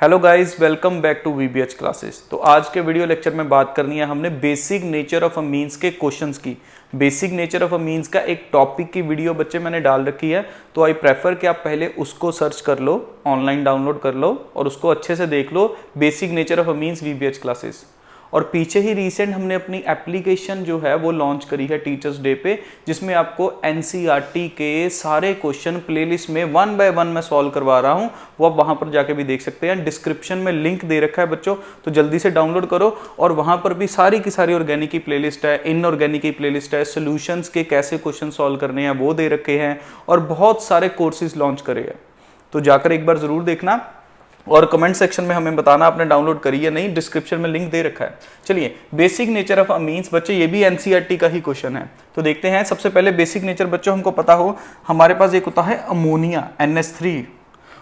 Hello guys, welcome back to VBH classes. तो आज के वीडियो लेक्चर में बात करनी है हमने बेसिक नेचर ऑफ अमीन्स के क्वेश्चंस की। बेसिक नेचर ऑफ अमीन्स का एक टॉपिक की वीडियो बच्चे मैंने डाल रखी है, तो आई प्रेफर कि आप पहले उसको सर्च कर लो, ऑनलाइन डाउनलोड कर लो और उसको अच्छे से देख लो। Basic nature of amines VBH classes. और पीछे ही रिसेंट हमने अपनी एप्लीकेशन जो है वो लॉन्च करी है टीचर्स डे पे, जिसमें आपको एनसीईआरटी के सारे क्वेश्चन प्लेलिस्ट में 1 बाय 1 मैं सॉल्व करवा रहा हूं। वो आप वहां पर जाके भी देख सकते हैं। डिस्क्रिप्शन में लिंक दे रखा है बच्चों, तो जल्दी से डाउनलोड करो। और वहां पर भी सारी की सारी ऑर्गेनिक की प्लेलिस्ट है, इनऑर्गेनिक की प्लेलिस्ट है, सोल्यूशंस के कैसे क्वेश्चन सॉल्व करने हैं वो दे रखे हैं, और बहुत सारे कोर्सेज लॉन्च करे हैं। तो जाकर एक बार जरूर देखना और कमेंट सेक्शन में हमें बताना आपने डाउनलोड करी या नहीं। डिस्क्रिप्शन में लिंक दे रखा है। चलिए, बेसिक नेचर ऑफ अमीन्स बच्चे, ये भी एनसीईआरटी का ही क्वेश्चन है, तो देखते हैं। सबसे पहले बेसिक नेचर बच्चों हमको पता हो, हमारे पास एक होता है अमोनिया NH3।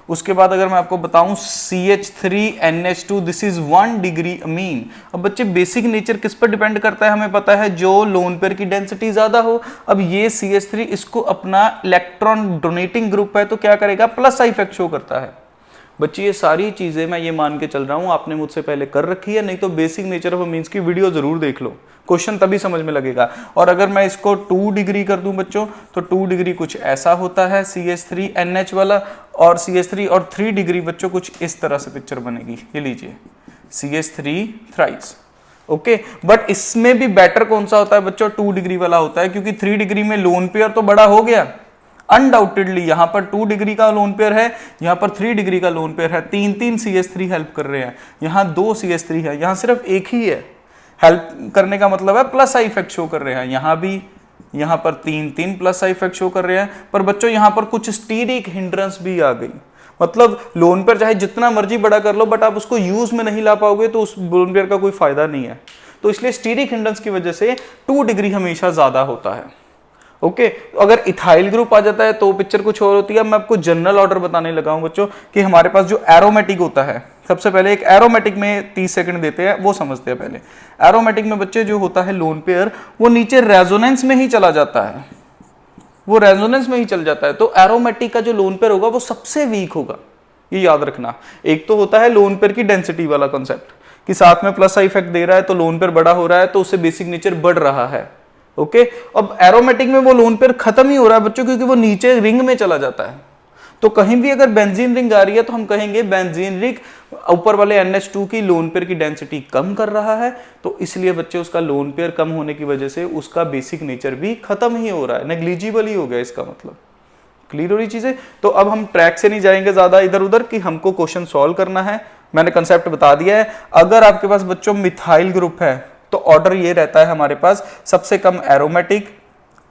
उसके बाद अगर मैं आपको बताऊं CH3NH2, this is 1 degree amine. अब बच्चे बेसिक नेचर किस पर डिपेंड करता है, हमें पता है जो लोन पेयर की डेंसिटी ज्यादा हो। अब ये CH3 इसको अपना इलेक्ट्रॉन डोनेटिंग ग्रुप है, तो क्या करेगा, प्लस आई इफेक्ट शो करता है। बच्चे ये सारी चीजें मैं ये मान के चल रहा हूं आपने मुझसे पहले कर रखी है, नहीं तो बेसिक नेचर ऑफ अमीन्स की वीडियो जरूर देख लो, क्वेश्चन तभी समझ में लगेगा। और अगर मैं इसको 2 डिग्री कर दूं बच्चों, तो 2 डिग्री कुछ ऐसा होता है CH3NH वाला, और CH3 और 3 डिग्री बच्चों कुछ इस तरह से पिक्चर बनेगी। ये लीजिए CH3 थ्राइस। ओके, बट इसमें भी बेटर कौन सा होता है बच्चों, 2 डिग्री वाला होता है, क्योंकि 3 डिग्री में लोन पेयर तो बड़ा हो गया अनडाउटेडली। यहां पर 2 डिग्री का लोन पेयर है, यहां पर 3 डिग्री का लोन पेयर है। 3 CH3 हेल्प कर रहे हैं, यहां 2 CH3 है, यहां सिर्फ एक ही है। हेल्प करने का मतलब है प्लस आई इफेक्ट शो कर रहे हैं। यहां भी, यहां पर 3 प्लस आई इफेक्ट शो कर रहे हैं। पर बच्चों यहां पर कुछ स्टीरिक हिंड्रेंस भी आ गई। मतलब लोन पेयर चाहे जितना मर्जी बड़ा कर लो, बट आप उसको यूज में नहीं ला पाओगे तो उस लोन पेयर का कोई फायदा नहीं है। तो इसलिए स्टीरिक हिंड्रेंस की वजह से 2 डिग्री हमेशा ज्यादा होता है। ओके, अगर इथाइल ग्रुप आ जाता है तो पिक्चर कुछ और होती है। मैं आपको जनरल ऑर्डर बताने लगा हूं बच्चों कि हमारे पास जो एरोमेटिक होता है, सबसे पहले एक एरोमेटिक में 30 सेकंड देते हैं, वो समझते हैं पहले। एरोमेटिक में बच्चे जो होता है लोन पेयर, वो नीचे रेजोनेंस में ही चला जाता है, वो रेजोनेंस में ही चल जाता है। तो एरोमेटिक का जो लोन पेयर होगा वो सबसे वीक होगा, ये याद रखना। एक तो होता है लोन पेयर की डेंसिटी वाला कॉन्सेप्ट, कि साथ में प्लस आई इफेक्ट दे रहा है तो लोन पेयर बड़ा हो रहा है, तो उससे बेसिक नेचर बढ़ रहा है। ओके, अब एरोमेटिक में वो लोन पेयर खत्म ही हो रहा है बच्चों, क्योंकि वो नीचे रिंग में चला जाता है। तो कहीं भी अगर बेंजीन रिंग आ रही है तो हम कहेंगे बेंजीन रिंग ऊपर वाले NH2 की लोन पेयर की डेंसिटी कम कर रहा है, तो इसलिए बच्चे उसका लोन पेयर कम होने की वजह से उसका बेसिक नेचर भी खत्म ही हो रहा है, नेग्लिजिबल ही हो गया इसका मतलब। क्लियर हो रही चीजें? तो अब हम ट्रैक से नहीं जाएंगे ज्यादा इधर उधर कि हमको क्वेश्चन सॉल्व करना है। मैंने कंसेप्ट बता दिया है। अगर आपके पास बच्चों मिथाइल ग्रुप है तो ऑर्डर ये रहता है हमारे पास, सबसे कम एरोमेटिक,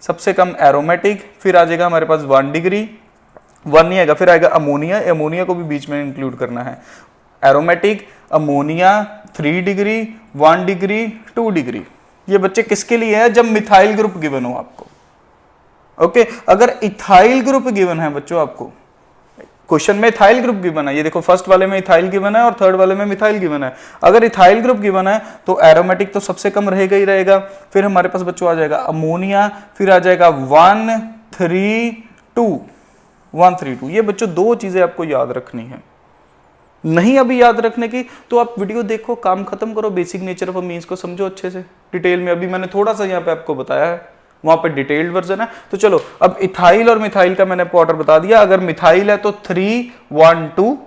सबसे कम एरोमेटिक, फिर आ जाएगा हमारे पास 1 डिग्री, 1 नहीं आएगा, फिर आएगा अमोनिया। अमोनिया को भी बीच में इंक्लूड करना है। Aromatic, ammonia, 3 degree, 1 degree, 2 degree. ये बच्चे किसके लिए है, जब मिथाइल ग्रुप गिवन हो आपको। ओके, अगर इथाइल ग्रुप गिवन है बच्चों आपको, क्वेश्चन में इथाइल ग्रुप गिवन है, ये देखो फर्स्ट वाले में इथाइल गिवन है और थर्ड वाले में मिथाइल गिवन है। अगर इथाइल ग्रुप गिवन है तो एरोमेटिक तो सबसे कम रहेगा ही रहेगा। फिर हमारे पास बच्चों आ जाएगा अमोनिया, फिर आ जाएगा 132, 132। ये बच्चों 2 चीजें आपको याद रखनी है। नहीं अभी याद रखने की तो आप वीडियो देखो, काम खत्म करो, बेसिक नेचर ऑफ अमीन्स को समझो अच्छे से डिटेल में। अभी मैंने थोड़ा सा यहाँ पे आपको बताया है, वहां पे डिटेल्ड वर्जन है। तो चलो, अब इथाइल और मिथाइल का मैंने आपको ऑर्डर बता दिया। अगर मिथाइल है तो 312,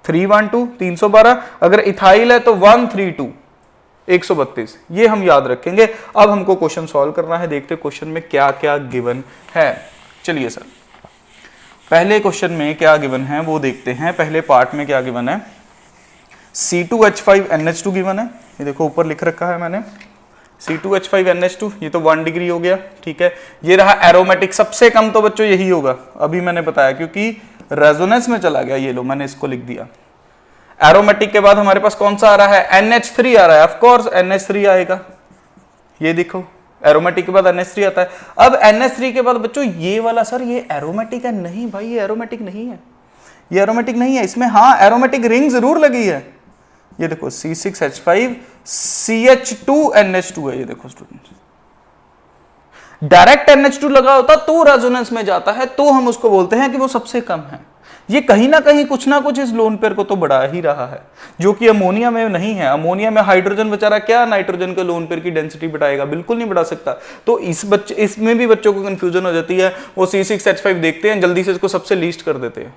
312 312। अगर इथाइल है तो 132, 132। ये हम याद रखेंगे। अब हमको क्वेश्चन सॉल्व करना है। देखते क्वेश्चन में क्या क्या गिवन है। चलिए सर, पहले क्वेश्चन में क्या गिवन है वो देखते हैं। पहले पार्ट में क्या गिवन है, C2H5NH2 गिवन है। ये देखो ऊपर लिख रखा है मैंने, C2H5NH2, ये तो 1 डिग्री हो गया, ठीक है। ये रहा एरोमेटिक, सबसे कम तो बच्चों यही होगा, अभी मैंने बताया, क्योंकि रेजोनेंस में चला गया। ये लो मैंने इसको लिख दिया। एरोमेटिक के बाद हमारे पास कौन सा आ रहा है, NH3 आ रहा है। ऑफ कोर्स NH3 आएगा, ये देखो एरोमेटिक के बाद NH3 आता है। अब NH3 के बाद बच्चों ये वाला, सर ये एरोमेटिक है? नहीं भाई, ये एरोमेटिक नहीं है, ये एरोमेटिक नहीं है। इसमें हाँ एरोमेटिक रिंग जरूर लगी है। ये देखो C6H5 CH2NH2 है। ये देखो स्टूडेंट, डायरेक्ट NH2 लगा होता तो रेजोनेंस में जाता है, तो हम उसको बोलते हैं कि वो सबसे कम है। ये कहीं ना कुछ इस लोन पेयर को तो बढ़ा ही रहा है, जो कि अमोनिया में नहीं है। अमोनिया में हाइड्रोजन बेचारा क्या नाइट्रोजन के लोन पेयर की डेंसिटी बढ़ाएगा, बिल्कुल नहीं बढ़ा सकता। तो इसमें भी बच्चों को कंफ्यूजन हो जाती है, वो C6H5 देखते हैं जल्दी से इसको सबसे लीस्ट कर देते हैं।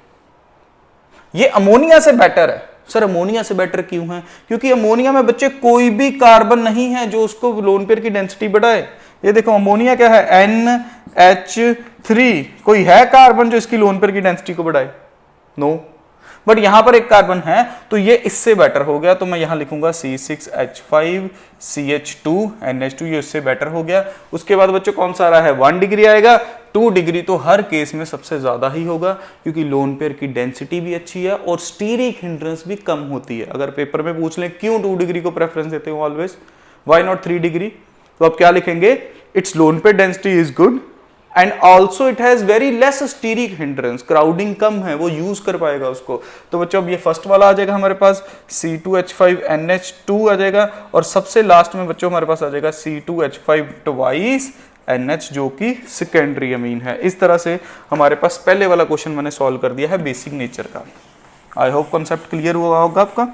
ये अमोनिया से बेटर है। सर अमोनिया से बेटर क्यों है? क्योंकि अमोनिया में बच्चे कोई भी कार्बन नहीं है जो उसको लोन पेयर की डेंसिटी बढ़ाए। ये देखो अमोनिया क्या है, NH3, कोई है कार्बन जो इसकी लोन पेयर की डेंसिटी को बढ़ाए? नो। बट यहां पर एक कार्बन है, तो ये इससे बेटर हो गया। तो मैं यहां लिखूंगा C6H5 CH2 NH2, ये इससे बेटर हो गया। उसके बाद बच्चों कौन सा आ रहा है, 1 डिग्री आएगा। 2 डिग्री तो हर केस में सबसे ज्यादा ही होगा, क्योंकि लोन पेयर की डेंसिटी भी अच्छी है और स्टीरिक हिंड्रेंस भी कम होती है। अगर पेपर में पूछ लें क्यों 2 डिग्री को प्रेफरेंस देते हो ऑलवेज, व्हाई नॉट 3 डिग्री, तो आप क्या लिखेंगे, it's lone pair density is good and also it has very less steric hindrance, crowding कम है, वो यूज कर पाएगा उसको। तो बच्चों अब ये फर्स्ट वाला आ जाएगा हमारे पास, C2H5 NH2 आ जाएगा, और सबसे लास्ट में बच्चों हमारे पास आ जाएगा C2H5 ट्वाइस NH, जो कि सेकेंडरी अमीन है। इस तरह से हमारे पास पहले वाला क्वेश्चन मैंने सॉल्व कर दिया है बेसिक नेचर का। आई होप कॉन्सेप्ट क्लियर हुआ होगा आपका,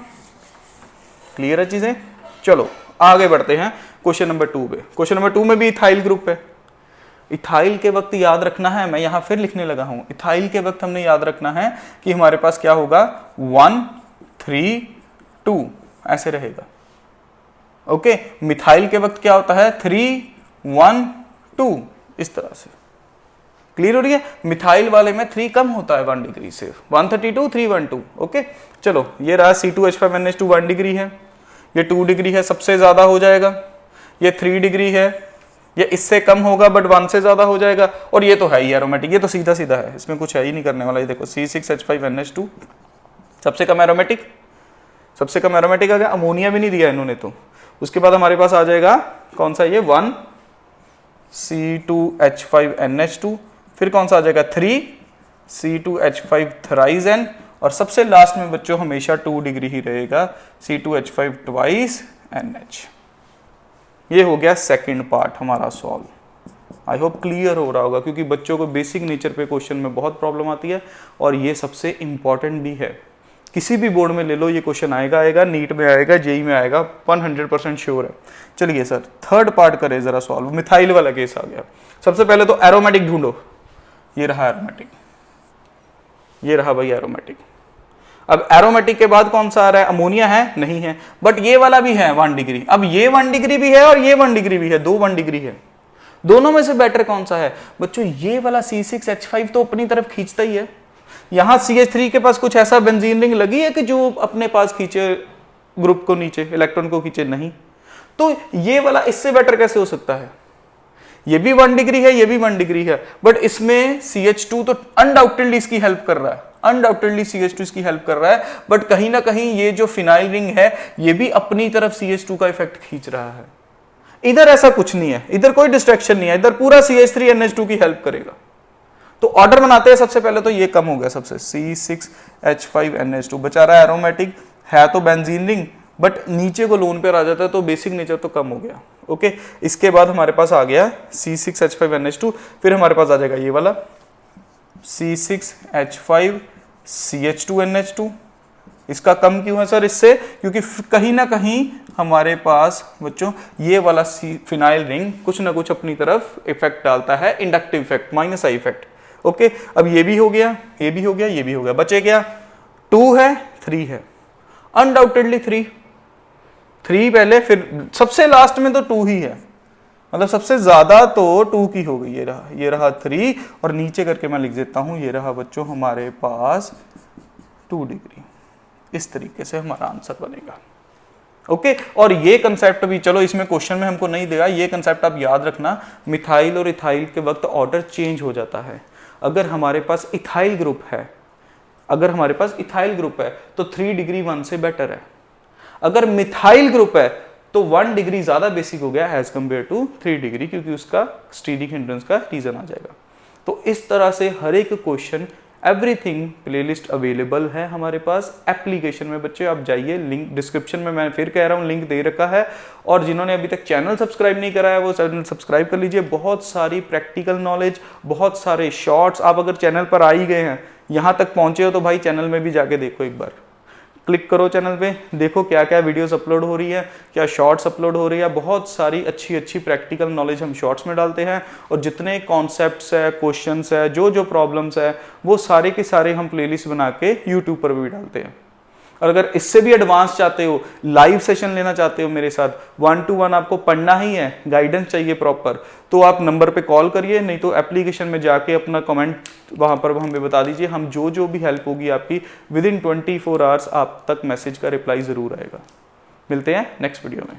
क्लियर है चीजें। चलो आगे बढ़ते हैं क्वेश्चन नंबर 2 पे। क्वेश्चन नंबर 2 में भी इथाइल ग्रुप है। इथाइल के वक्त याद रखना है, मैं यहां फिर लिखने लगा हूं, इथाइल के वक्त हमने याद रखना है कि हमारे पास क्या होगा, 1 3 2 ऐसे रहेगा। ओके, मिथाइल के वक्त क्या होता है, 3 1 2 इस तरह से। क्लियर हो रही है? मिथाइल वाले में 3 कम होता है 1 डिग्री से, 132 312। ओके चलो, ये रहा C2H5 NH2 1 डिग्री है, ये 2 डिग्री है, सबसे ज्यादा हो जाएगा। ये 3 डिग्री है, ये इससे कम होगा बट 1 से ज्यादा हो जाएगा। और ये तो है ही एरोमेटिक, ये तो सीधा सीधा है, इसमें कुछ है ही नहीं करने वाला। ये देखो C6H5 NH2 सबसे कम एरोमेटिक, सबसे कम एरोमेटिक आ गया, अमोनिया भी नहीं दिया इन्होंने। तो उसके बाद हमारे पास आ जाएगा कौन सा, ये 1 C2H5 NH2, फिर कौन सा आ जाएगा 3 C2H5 थ्राइस N, और सबसे लास्ट में बच्चों हमेशा 2 डिग्री ही रहेगा, C2H5 ट्वाइस NH। ये हो गया सेकंड पार्ट हमारा सॉल्व। आई होप क्लियर हो रहा होगा, क्योंकि बच्चों को बेसिक नेचर पे क्वेश्चन में बहुत प्रॉब्लम आती है और ये सबसे इंपॉर्टेंट भी है। किसी भी बोर्ड में ले लो ये क्वेश्चन आएगा, नीट में आएगा, जेई में आएगा, 100% श्योर है। चलिए सर थर्ड पार्ट करें जरा सॉल्व। मिथाइल वाला केस आ गया। सबसे पहले तो एरोमेटिक ढूंढो, ये रहा एरोमेटिक, ये रहा भाई एरोमेटिक। अब एरोमेटिक के बाद कौन सा आ रहा है, अमोनिया है, नहीं है, बट ये वाला भी है 1 डिग्री। अब ये 1 डिग्री भी है और ये 1 डिग्री भी है, 2 1 डिग्री है। दोनों में से बेटर कौन सा है बच्चों, ये वाला C6H5 तो अपनी तरफ खींचता ही है। यहां CH3 के पास कुछ ऐसा बेंजीन रिंग लगी है कि जो अपने पास खींचे ग्रुप को नीचे, इलेक्ट्रॉन को खींचे, नहीं। तो ये वाला इससे बेटर कैसे हो सकता है? ये भी 1 डिग्री है, ये भी 1 डिग्री है, बट इसमें CH2 तो अनडाउटेडली इसकी हेल्प कर रहा है, अनडाउटेडली CH2 इसकी हेल्प कर रहा है, बट कहीं ना कहीं ये जो फिनाइल रिंग है ये भी अपनी तरफ CH2 का इफेक्ट खींच रहा है। इधर ऐसा कुछ नहीं है, इधर कोई डिस्ट्रैक्शन नहीं है, इधर पूरा CH3 NH2 की हेल्प करेगा। तो ऑर्डर बनाते हैं, सबसे पहले तो ये कम हो गया सबसे, C6H5 NH2 बचा रहा है एरोमेटिक, है तो बेंजीन रिंग, बट नीचे को लोन पेयर आ जाता है तो बेसिक नेचर तो कम हो गया। ओके, इसके बाद हमारे पास आ गया C6H5 NH2, फिर हमारे पास आ जाएगा ये वाला C6H5 CH2 NH2। इसका कम क्यों है सर इससे, क्योंकि कहीं ना कहीं हमारे पास बच्चों ये वाला फिनाइल रिंग कुछ ना कुछ अपनी तरफ इफेक्ट डालता है, inductive effect, minus I effect. Okay, अब ये भी हो गया, ये भी हो गया, ये भी हो गया, बचे क्या, 2 है 3 है, अनडाउटेडली 3 पहले, फिर सबसे लास्ट में तो 2 ही है, मतलब सबसे ज्यादा तो 2 की हो गई। ये रहा 3, और नीचे करके मैं लिख देता हूं, ये रहा बच्चों हमारे पास 2 डिग्री। इस तरीके से हमारा आंसर बनेगा। ओके, और ये कंसेप्ट भी चलो इसमें क्वेश्चन में हमको नहीं देगा, ये कंसेप्ट आप याद रखना, मिथाइल और इथाइल के वक्त ऑर्डर चेंज हो जाता है। अगर हमारे पास इथाइल ग्रुप है, अगर हमारे पास इथाइल ग्रुप है तो 3 डिग्री 1 से बेटर है। अगर मिथाइल ग्रुप है तो 1 डिग्री ज्यादा बेसिक हो गया एज कंपेयर टू 3 डिग्री, क्योंकि उसका स्टीरिक हिंड्रेंस का रीजन आ जाएगा। तो इस तरह से हर एक क्वेश्चन, एवरीथिंग प्लेलिस्ट अवेलेबल है हमारे पास एप्लीकेशन में। बच्चे आप जाइए, लिंक डिस्क्रिप्शन में मैं फिर कह रहा हूँ लिंक दे रखा है, और जिन्होंने अभी तक चैनल सब्सक्राइब नहीं करा है वो चैनल सब्सक्राइब कर लीजिए। बहुत सारी प्रैक्टिकल नॉलेज, बहुत सारे शॉर्ट्स, आप अगर चैनल पर आ ही गए हैं, यहाँ तक पहुँचे हो तो भाई चैनल में भी जाके देखो एक बार, क्लिक करो चैनल पे, देखो क्या क्या वीडियोस अपलोड हो रही है, क्या शॉर्ट्स अपलोड हो रही है। बहुत सारी अच्छी अच्छी प्रैक्टिकल नॉलेज हम शॉर्ट्स में डालते हैं, और जितने कॉन्सेप्ट्स है, क्वेश्चंस है, जो प्रॉब्लम्स है, वो सारे के सारे हम प्लेलिस्ट बना के यूट्यूब पर भी डालते हैं। और अगर इससे भी एडवांस चाहते हो, लाइव सेशन लेना चाहते हो मेरे साथ, 1-to-1 आपको पढ़ना ही है, गाइडेंस चाहिए प्रॉपर, तो आप नंबर पे कॉल करिए, नहीं तो एप्लीकेशन में जाके अपना कमेंट वहाँ पर हमें बता दीजिए। हम जो भी हेल्प होगी आपकी विद इन 24 आवर्स आप तक मैसेज का रिप्लाई ज़रूर आएगा। मिलते हैं नेक्स्ट वीडियो में।